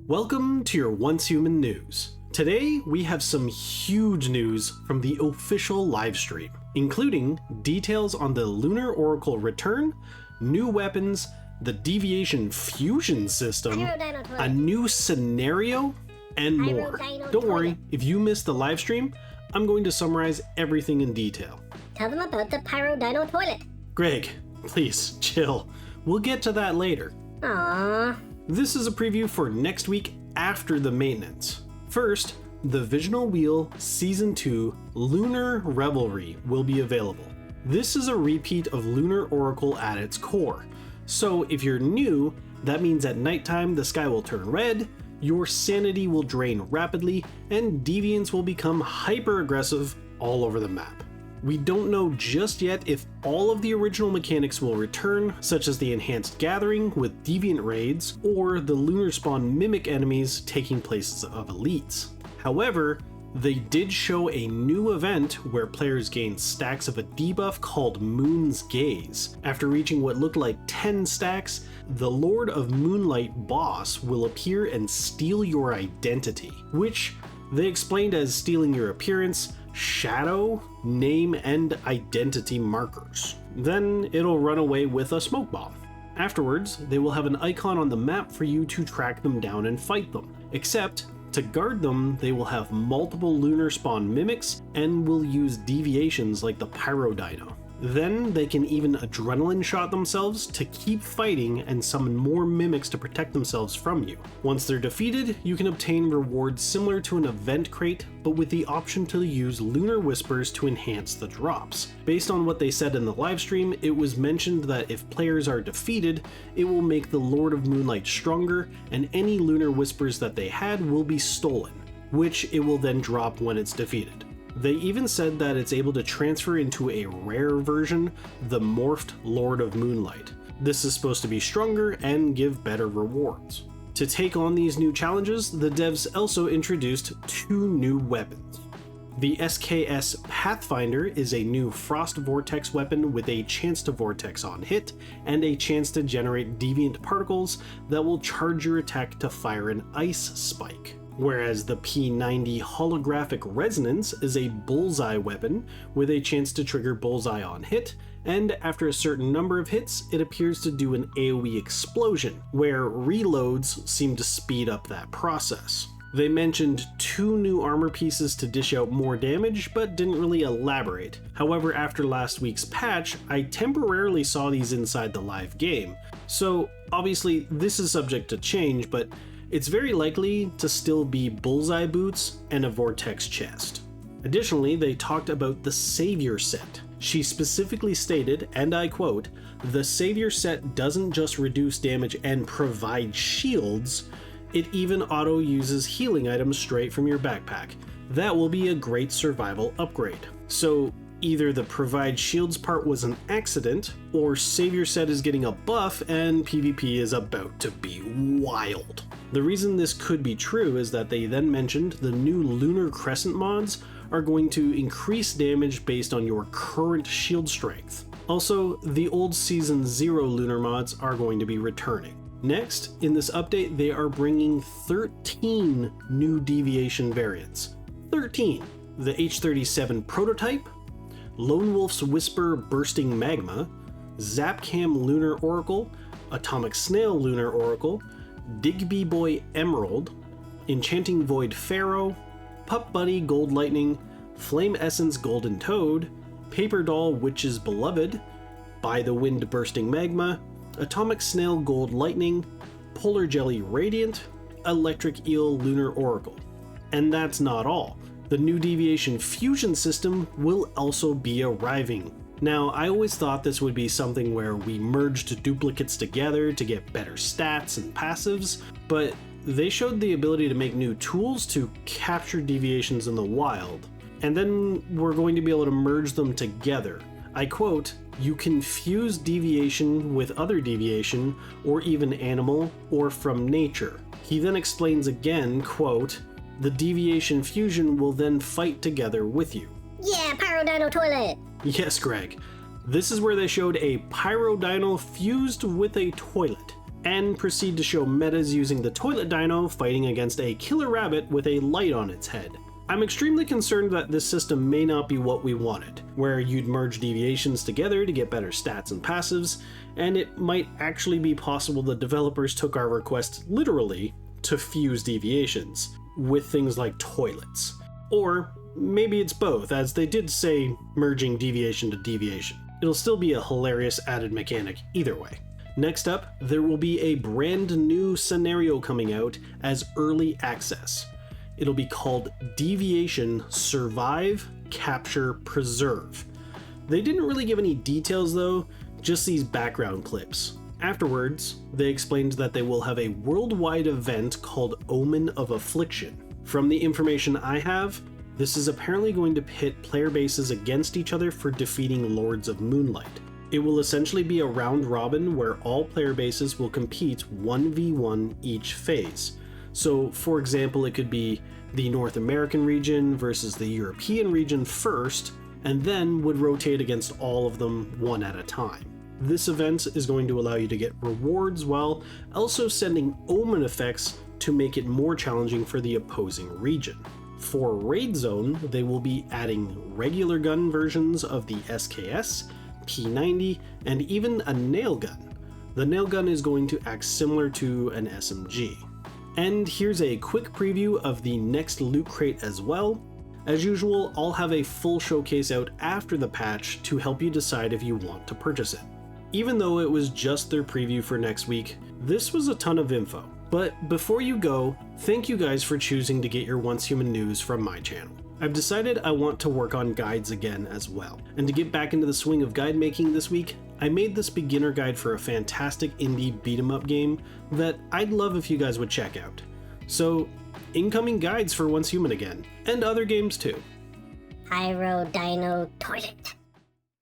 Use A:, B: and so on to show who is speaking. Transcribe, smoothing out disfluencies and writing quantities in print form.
A: Welcome to your Once Human News. Today we have some huge news from the official livestream, including details on the Lunar Oracle return, new weapons, the Deviation Fusion system, a new scenario, and more. Don't worry, if you missed the livestream, I'm going to summarize everything in detail.
B: Tell them about the Pyro Dino toilet.
A: Greg, please chill. We'll get to that later.
B: Aww.
A: This is a preview for next week after the maintenance. First, the Visional Wheel Season 2 Lunar Revelry will be available. This is a repeat of Lunar Oracle at its core. So if you're new, that means at nighttime the sky will turn red, your sanity will drain rapidly, and deviants will become hyper aggressive all over the map. We don't know just yet if all of the original mechanics will return, such as the enhanced gathering with deviant raids, or the lunar spawn mimic enemies taking places of elites. However, they did show a new event where players gain stacks of a debuff called Moon's Gaze. After reaching what looked like 10 stacks, the Lord of Moonlight boss will appear and steal your identity, which they explained as stealing your appearance, shadow, name, and identity markers. Then it'll run away with a smoke bomb. Afterwards, they will have an icon on the map for you to track them down and fight them. Except, to guard them, they will have multiple lunar spawn mimics and will use deviations like the Pyro Dino. Then they can even adrenaline shot themselves to keep fighting and summon more mimics to protect themselves from you. Once they're defeated, you can obtain rewards similar to an event crate, but with the option to use lunar whispers to enhance the drops. Based on what they said in the livestream, it was mentioned that if players are defeated, it will make the Lord of Moonlight stronger, and any lunar whispers that they had will be stolen, which it will then drop when it's defeated. They even said that it's able to transfer into a rare version, the Morphed Lord of Moonlight. This is supposed to be stronger and give better rewards. To take on these new challenges, the devs also introduced two new weapons. The SKS Pathfinder is a new Frost Vortex weapon with a chance to vortex on hit, and a chance to generate deviant particles that will charge your attack to fire an ice spike. Whereas the P90 Holographic Resonance is a bullseye weapon with a chance to trigger bullseye on hit, and after a certain number of hits, it appears to do an AoE explosion, where reloads seem to speed up that process. They mentioned two new armor pieces to dish out more damage, but didn't really elaborate. However, after last week's patch, I temporarily saw these inside the live game. So obviously this is subject to change, but it's very likely to still be bullseye boots and a vortex chest. Additionally, they talked about the Savior set. She specifically stated, and I quote, "The Savior set doesn't just reduce damage and provide shields, it even auto-uses healing items straight from your backpack. That will be a great survival upgrade." So either the provide shields part was an accident, or Savior set is getting a buff and PvP is about to be wild. The reason this could be true is that they then mentioned the new Lunar Crescent mods are going to increase damage based on your current shield strength. Also, the old Season 0 Lunar mods are going to be returning. Next, in this update, they are bringing 13 new Deviation Variants. 13! The H37 Prototype, Lone Wolf's Whisper Bursting Magma, Zapcam Lunar Oracle, Atomic Snail Lunar Oracle, Digby Boy Emerald, Enchanting Void Pharaoh, Pup Bunny Gold Lightning, Flame Essence Golden Toad, Paper Doll Witch's Beloved, By the Wind Bursting Magma, Atomic Snail Gold Lightning, Polar Jelly Radiant, Electric Eel Lunar Oracle. And that's not all. The new Deviation Fusion system will also be arriving. Now, I always thought this would be something where we merged duplicates together to get better stats and passives, but they showed the ability to make new tools to capture deviations in the wild, and then we're going to be able to merge them together. I quote, "You can fuse deviation with other deviation, or even animal, or from nature." He then explains again, quote, "The Deviation Fusion will then fight together with you."
B: Yeah, Pyro Dino toilet!
A: Yes, Greg. This is where they showed a Pyro Dino fused with a toilet. and proceed to show metas using the toilet dino fighting against a killer rabbit with a light on its head. I'm extremely concerned that this system may not be what we wanted, where you'd merge deviations together to get better stats and passives, and it might actually be possible the developers took our request literally to fuse deviations with things like toilets. Or maybe it's both, as they did say merging deviation to deviation. It'll still be a hilarious added mechanic either way. Next up, there will be a brand new scenario coming out as early access. It'll be called Deviation Survive, Capture, Preserve. They didn't really give any details though, just these background clips. Afterwards, they explained that they will have a worldwide event called Omen of Affliction. From the information I have, this is apparently going to pit player bases against each other for defeating Lords of Moonlight. It will essentially be a round robin where all player bases will compete 1v1 each phase. So for example, it could be the North American region versus the European region first, and then would rotate against all of them one at a time. This event is going to allow you to get rewards while also sending omen effects to make it more challenging for the opposing region. For RaidZone, they will be adding regular gun versions of the SKS, P90, and even a nailgun. The nailgun is going to act similar to an SMG. And here's a quick preview of the next loot crate as well. As usual, I'll have a full showcase out after the patch to help you decide if you want to purchase it. Even though it was just their preview for next week, this was a ton of info. But before you go, thank you guys for choosing to get your Once Human news from my channel. I've decided I want to work on guides again as well. And to get back into the swing of guide making this week, I made this beginner guide for a fantastic indie beat-em-up game that I'd love if you guys would check out. So, incoming guides for Once Human again, and other games too.
B: Pyro Dino Toilet.